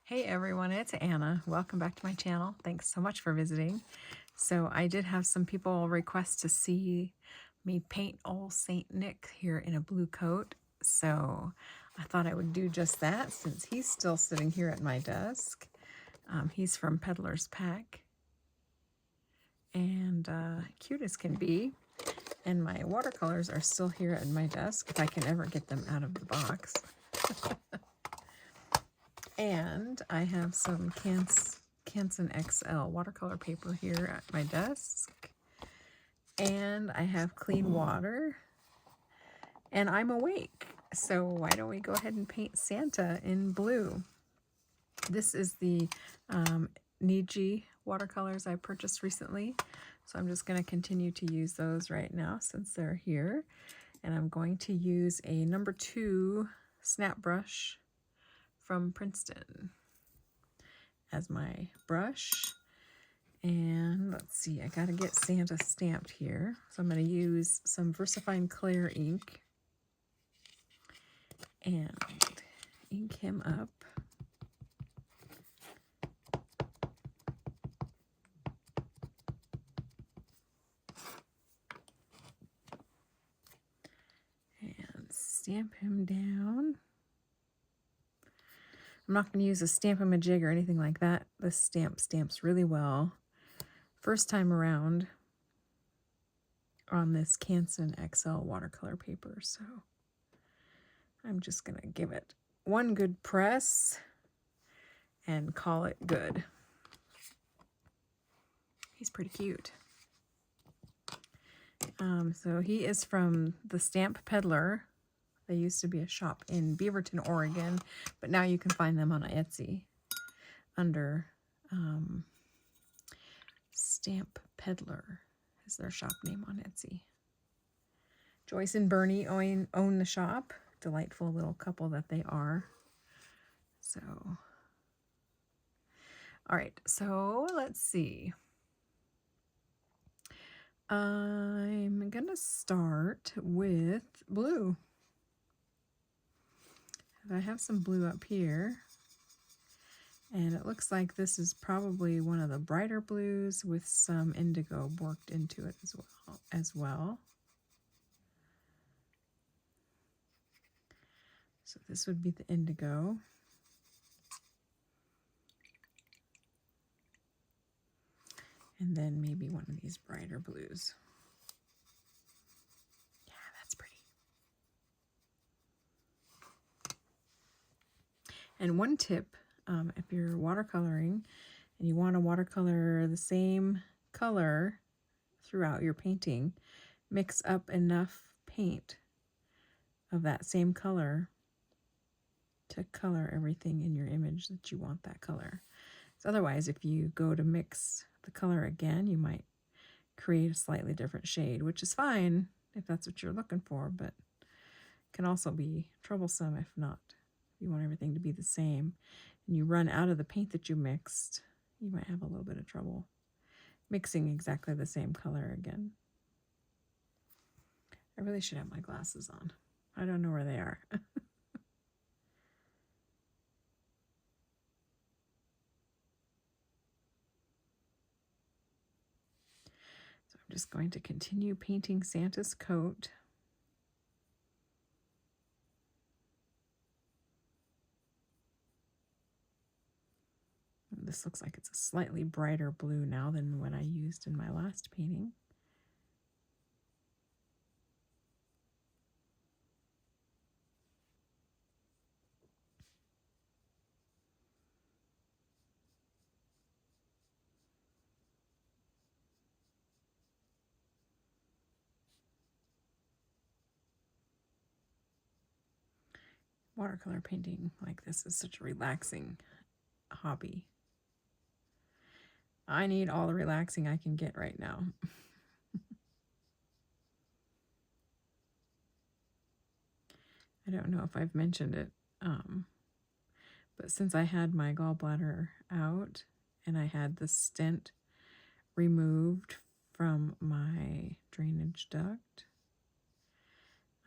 Hey everyone, it's Anna. Welcome back to my channel. Thanks so much for visiting. So I did have some people request to see me paint old Saint Nick here in a blue coat. So I thought I would do just that since he's still sitting here at my desk. He's from Peddlers Pack and cute as can be. And my watercolors are still here at my desk if I can ever get them out of the box. And I have some Canson XL watercolor paper here at my desk. And I have clean water. And I'm awake. So why don't we go ahead and paint Santa in blue? This is the Niji watercolors I purchased recently. So I'm just going to continue to use those right now since they're here. And I'm going to use a number 2 snap brush from Princeton as my brush. And let's see, I gotta get Santa stamped here. So I'm gonna use some VersaFine Clear ink and ink him up. And stamp him down. I'm not going to use a Stamp-A-Ma-Jig or anything like that. This stamp stamps really well. First time around on this Canson XL watercolor paper. So I'm just going to give it one good press and call it good. He's pretty cute. So he is from the Stamp Peddler. They used to be a shop in Beaverton, Oregon, but now you can find them on Etsy under Stamp Peddler is their shop name on Etsy. Joyce and Bernie own the shop. Delightful little couple that they are. So, all right, so let's see. I'm going to start with blue. I have some blue up here, and it looks like this is probably one of the brighter blues with some indigo worked into it as well. So this would be the indigo. And then maybe one of these brighter blues. Yeah, that's pretty. And one tip, if you're watercoloring and you want to watercolor the same color throughout your painting, mix up enough paint of that same color to color everything in your image that you want that color. So otherwise, if you go to mix the color again, you might create a slightly different shade, which is fine if that's what you're looking for, but can also be troublesome if not. If you want everything to be the same and you run out of the paint that you mixed, you might have a little bit of trouble mixing exactly the same color again. I really should have my glasses on. I don't know where they are. So I'm just going to continue painting Santa's coat. This looks like it's a slightly brighter blue now than what I used in my last painting. Watercolor painting like this is such a relaxing hobby. I need all the relaxing I can get right now. I don't know if I've mentioned it, but since I had my gallbladder out and I had the stent removed from my drainage duct,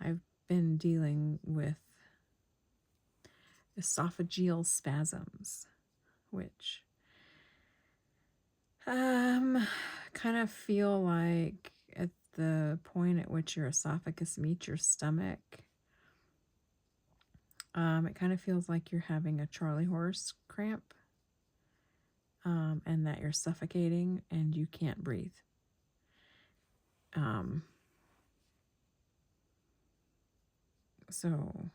I've been dealing with esophageal spasms. which kind of feel like at the point at which your esophagus meets your stomach, it kind of feels like you're having a Charlie horse cramp, and that you're suffocating and you can't breathe. So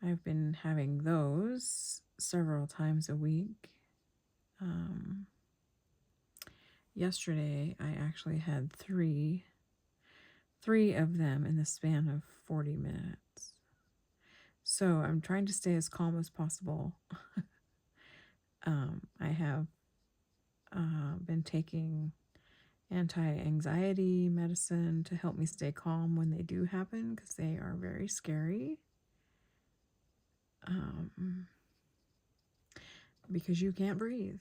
I've been having those several times a week. Yesterday I actually had three of them in the span of 40 minutes. So I'm trying to stay as calm as possible. I have been taking anti-anxiety medicine to help me stay calm when they do happen, because they are very scary. Because you can't breathe.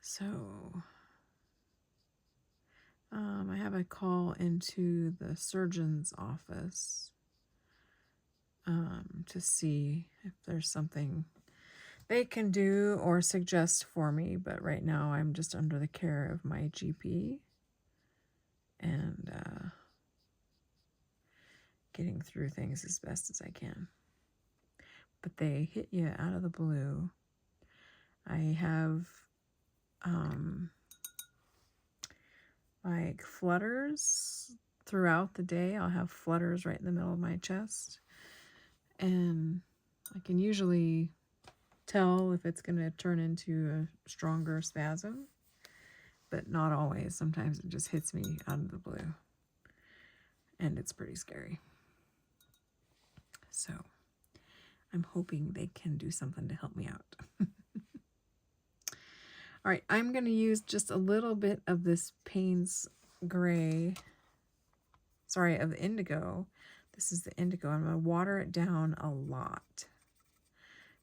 So I have a call into the surgeon's office to see if there's something they can do or suggest for me, but right now I'm just under the care of my GP and getting through things as best as I can. But they hit you out of the blue. I have like flutters throughout the day. I'll have flutters right in the middle of my chest, and I can usually tell if it's going to turn into a stronger spasm, but not always. Sometimes it just hits me out of the blue, and it's pretty scary. So I'm hoping they can do something to help me out. All right, I'm going to use just a little bit of this Payne's Gray, of indigo. This is the indigo. I'm going to water it down a lot.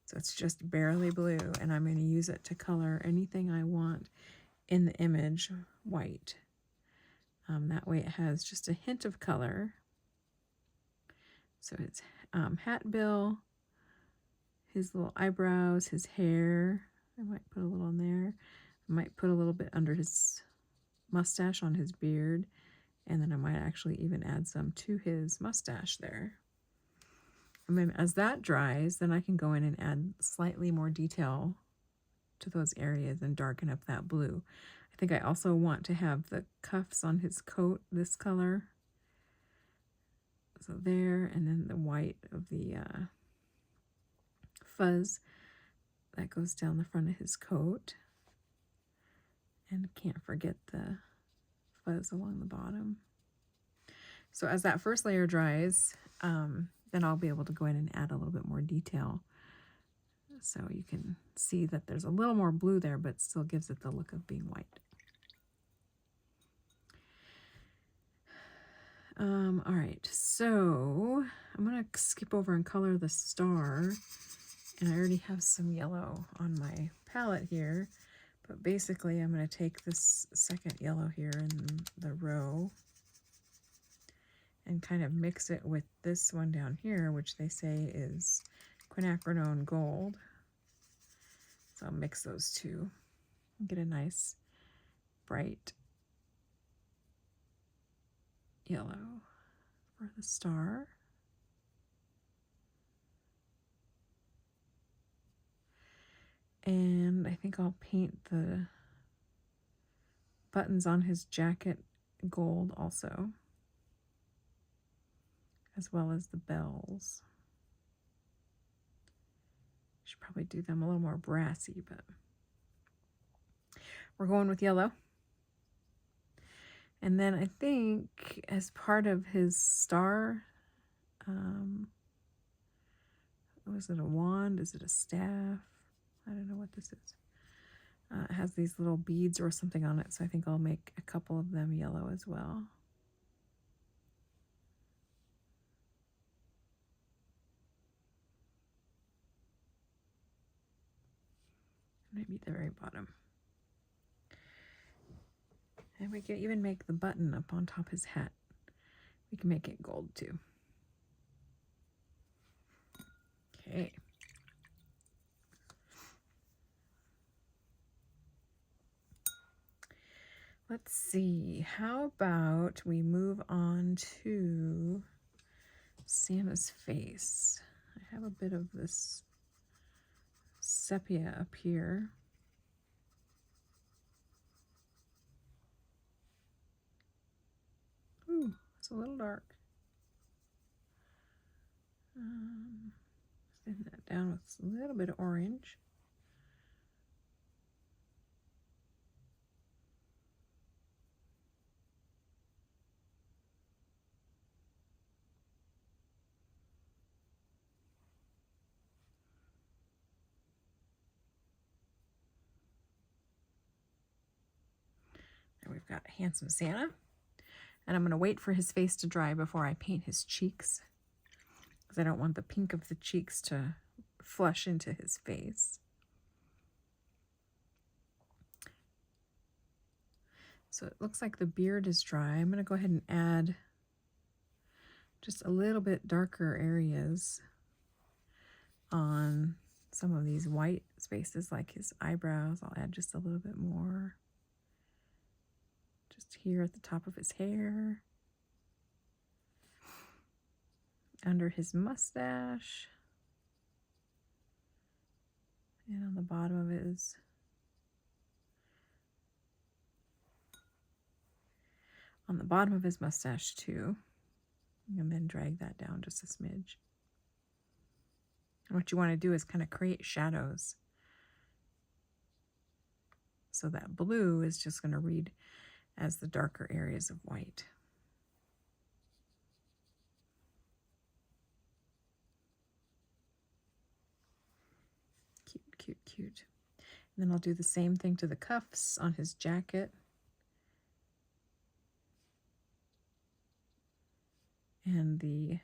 So it's just barely blue, and I'm going to use it to color anything I want in the image white. That way it has just a hint of color. So it's hat bill, his little eyebrows, his hair. I might put a little in there. I might put a little bit under his mustache on his beard. And then I might actually even add some to his mustache there. And then as that dries, then I can go in and add slightly more detail to those areas and darken up that blue. I think I also want to have the cuffs on his coat this color. So there, and then the white of the fuzz that goes down the front of his coat. And can't forget the fuzz along the bottom. So as that first layer dries, then I'll be able to go in and add a little bit more detail. So you can see that there's a little more blue there, but still gives it the look of being white. All right, so I'm going to skip over and color the star. And I already have some yellow on my palette here. But basically, I'm going to take this second yellow here in the row and kind of mix it with this one down here, which they say is quinacridone gold. So I'll mix those two and get a nice bright yellow for the star. And I think I'll paint the buttons on his jacket gold also, as well as the bells. Should probably do them a little more brassy, but we're going with yellow. And then I think as part of his star, was it a wand? Is it a staff? I don't know what this is. It has these little beads or something on it, so I think I'll make a couple of them yellow as well. Maybe the very bottom. And we can even make the button up on top of his hat. We can make it gold too. Okay. Let's see, how about we move on to Santa's face. I have a bit of this sepia up here. Ooh, it's a little dark. Thin that down with a little bit of orange. And we've got handsome Santa. And I'm going to wait for his face to dry before I paint his cheeks, because I don't want the pink of the cheeks to flush into his face. So it looks like the beard is dry. I'm going to go ahead and add just a little bit darker areas on some of these white spaces, like his eyebrows. I'll add just a little bit more. Just here at the top of his hair. Under his mustache. And on the bottom of his mustache too. And then drag that down just a smidge. And what you want to do is kind of create shadows. So that blue is just going to read as the darker areas of white. Cute, cute, cute. And then I'll do the same thing to the cuffs on his jacket. And the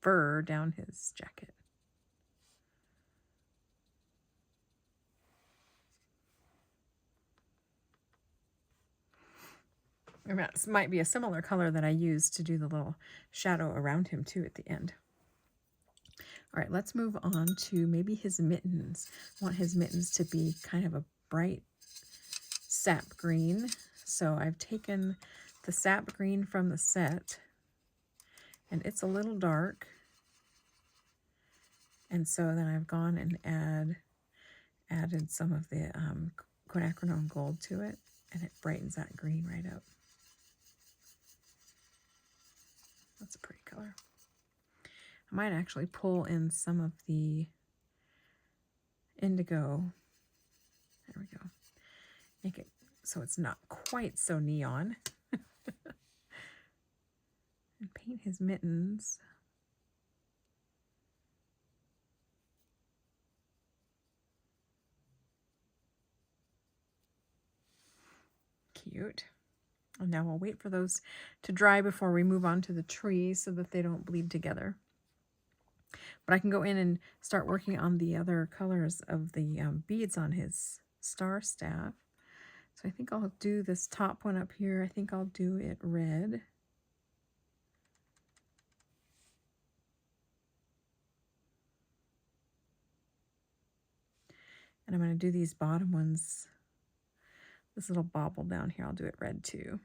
fur down his jacket. And that might be a similar color that I used to do the little shadow around him too at the end. All right, let's move on to maybe his mittens. I want his mittens to be kind of a bright sap green. So I've taken the sap green from the set, and it's a little dark. And so then I've gone and added some of the quinacridone gold to it, and it brightens that green right up. That's a pretty color. I might actually pull in some of the indigo. There we go. Make it so it's not quite so neon. And paint his mittens. Cute. And now we'll wait for those to dry before we move on to the tree so that they don't bleed together. But I can go in and start working on the other colors of the beads on his star staff. So I think I'll do this top one up here. I think I'll do it red. And I'm going to do these bottom ones, this little bobble down here, I'll do it red too.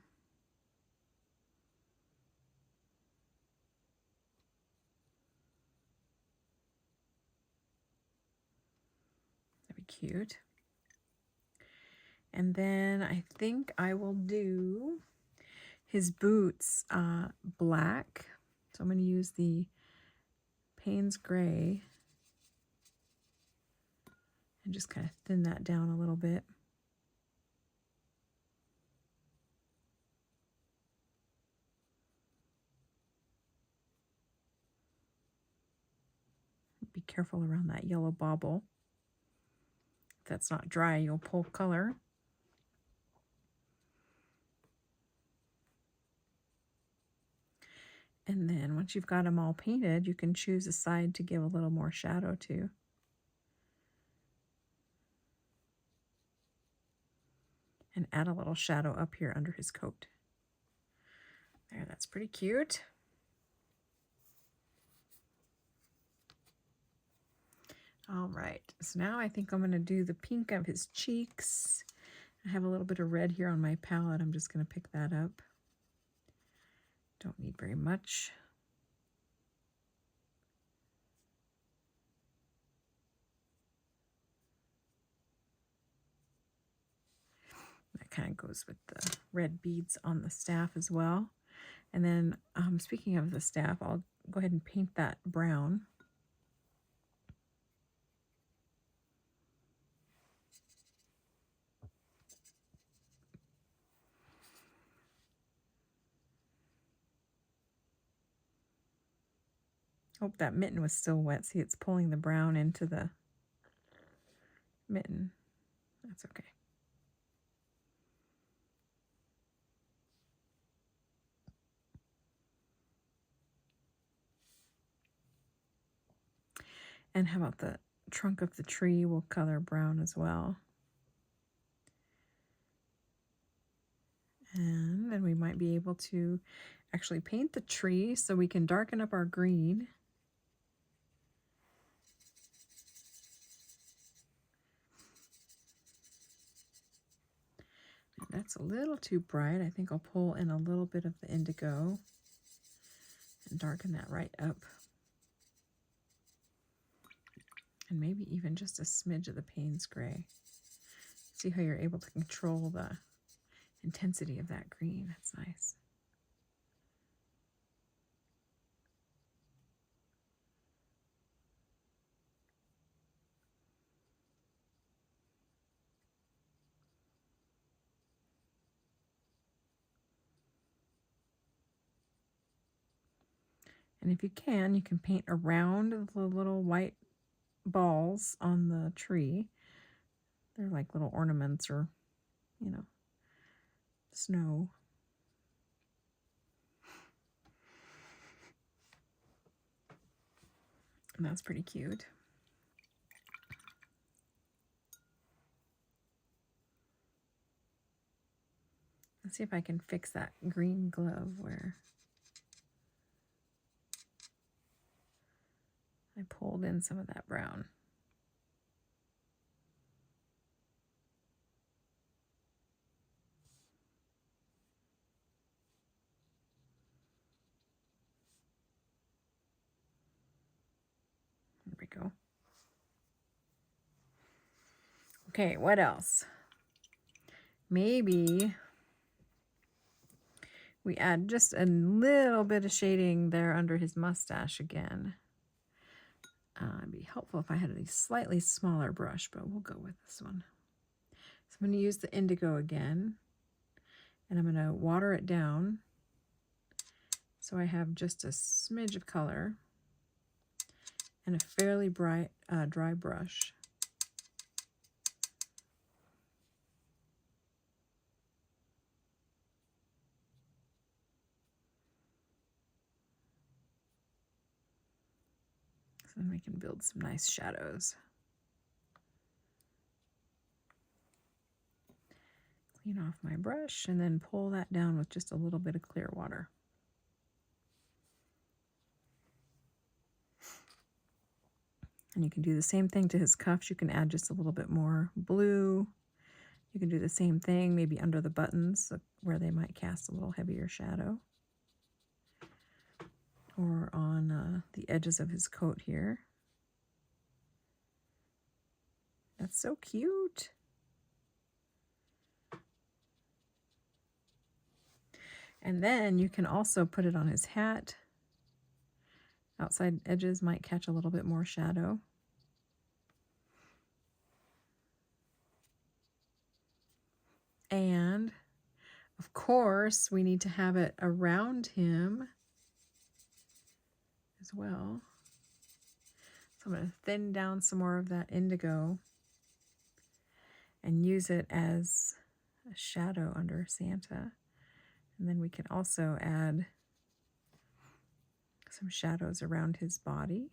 That'd be cute. And then I think I will do his boots black. So I'm going to use the Payne's Gray and just kind of thin that down a little bit. Be careful around that yellow bobble. If that's not dry, you'll pull color. And then once you've got them all painted, you can choose a side to give a little more shadow to. And add a little shadow up here under his coat. There, that's pretty cute. All right, so now I think I'm going to do the pink of his cheeks. I have a little bit of red here on my palette. I'm just going to pick that up. Don't need very much. That kind of goes with the red beads on the staff as well. And then speaking of the staff, I'll go ahead and paint that brown. Hope that mitten was still wet. See, it's pulling the brown into the mitten. That's okay. And how about the trunk of the tree? We'll color brown as well. And then we might be able to actually paint the tree so we can darken up our green. That's a little too bright. I think I'll pull in a little bit of the indigo and darken that right up. And maybe even just a smidge of the Payne's Gray. See how you're able to control the intensity of that green. That's nice. And if you can paint around the little white balls on the tree. They're like little ornaments or, you know, snow. And that's pretty cute. Let's see if I can fix that green glove where I pulled in some of that brown. There we go. Okay, what else? Maybe we add just a little bit of shading there under his mustache again. It'd be helpful if I had a slightly smaller brush, but we'll go with this one. So I'm going to use the indigo again, and I'm going to water it down so I have just a smidge of color and a fairly bright dry brush. So then we can build some nice shadows. Clean off my brush and then pull that down with just a little bit of clear water. And you can do the same thing to his cuffs. You can add just a little bit more blue. You can do the same thing maybe under the buttons where they might cast a little heavier shadow. Or on the edges of his coat here. That's so cute. And then you can also put it on his hat. Outside edges might catch a little bit more shadow. And of course, we need to have it around him as well. So I'm going to thin down some more of that indigo and use it as a shadow under Santa. And then we can also add some shadows around his body.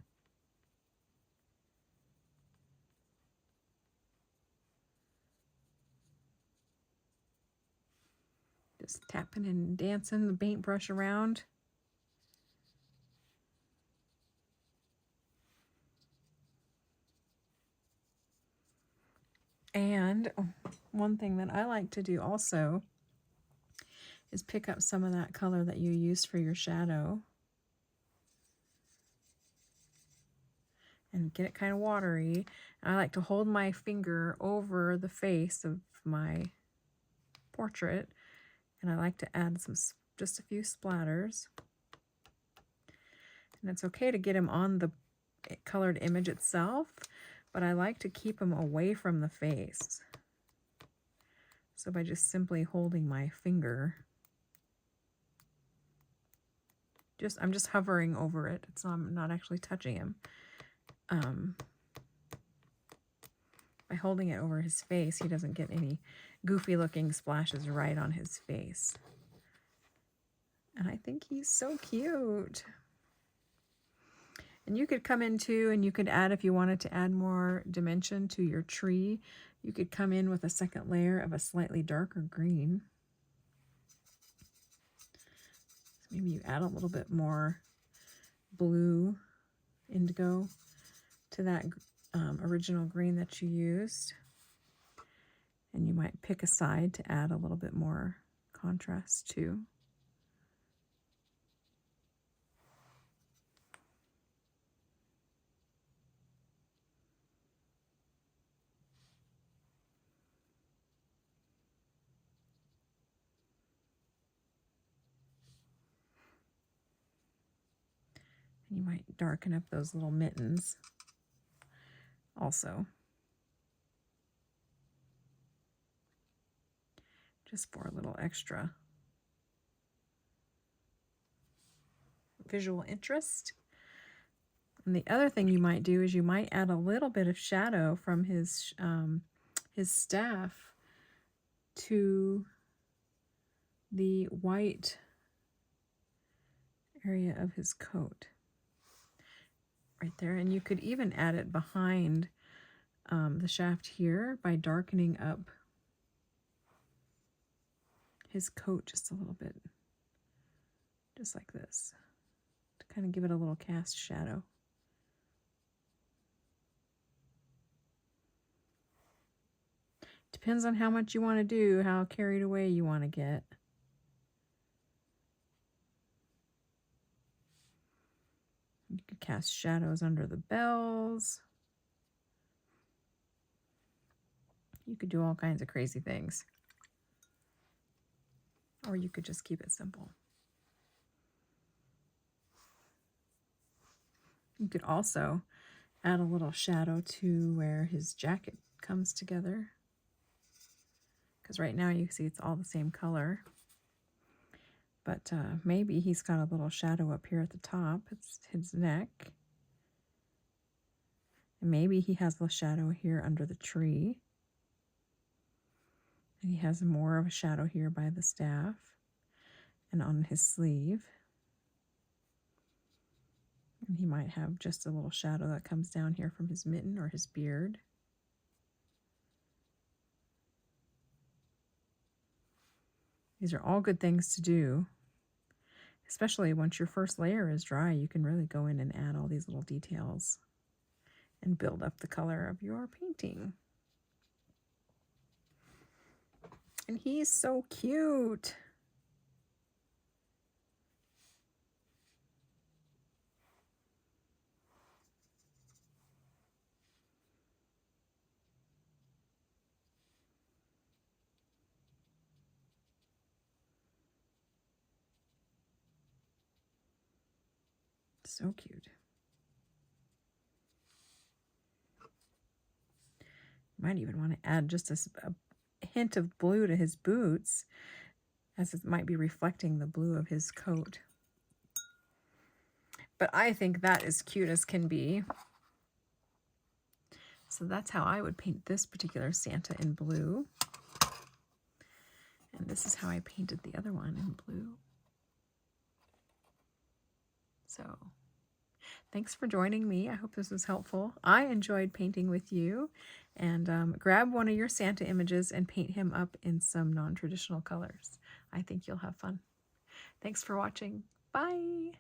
Just tapping and dancing the paintbrush around. And one thing that I like to do also is pick up some of that color that you used for your shadow and get it kind of watery. And I like to hold my finger over the face of my portrait, and I like to add just a few splatters. And it's okay to get him on the colored image itself, but I like to keep him away from the face. So by just simply holding my finger, I'm just hovering over it. I'm not actually touching him. By holding it over his face, he doesn't get any goofy looking splashes right on his face. And I think he's so cute. And you could come in too, and you could add, if you wanted to add more dimension to your tree, you could come in with a second layer of a slightly darker green. So maybe you add a little bit more blue, indigo, to that original green that you used. And you might pick a side to add a little bit more contrast too. And you might darken up those little mittens also, just for a little extra visual interest. And the other thing you might do is you might add a little bit of shadow from his staff to the white area of his coat right there. And you could even add it behind the shaft here by darkening up his coat just a little bit, just like this, to kind of give it a little cast shadow. Depends on how much you want to do, how carried away you want to get. You could cast shadows under the bells. You could do all kinds of crazy things. Or you could just keep it simple. You could also add a little shadow to where his jacket comes together. Because right now you see it's all the same color. But maybe he's got a little shadow up here at the top. It's his neck. And maybe he has a shadow here under the tree. And he has more of a shadow here by the staff and on his sleeve. And he might have just a little shadow that comes down here from his mitten or his beard. These are all good things to do, especially once your first layer is dry. You can really go in and add all these little details and build up the color of your painting. And he's so cute. So cute. Might even want to add just a hint of blue to his boots, as it might be reflecting the blue of his coat. But I think that is cute as can be. So that's how I would paint this particular Santa in blue. And this is how I painted the other one in blue. So thanks for joining me. I hope this was helpful. I enjoyed painting with you. And grab one of your Santa images and paint him up in some non-traditional colors. I think you'll have fun. Thanks for watching. Bye.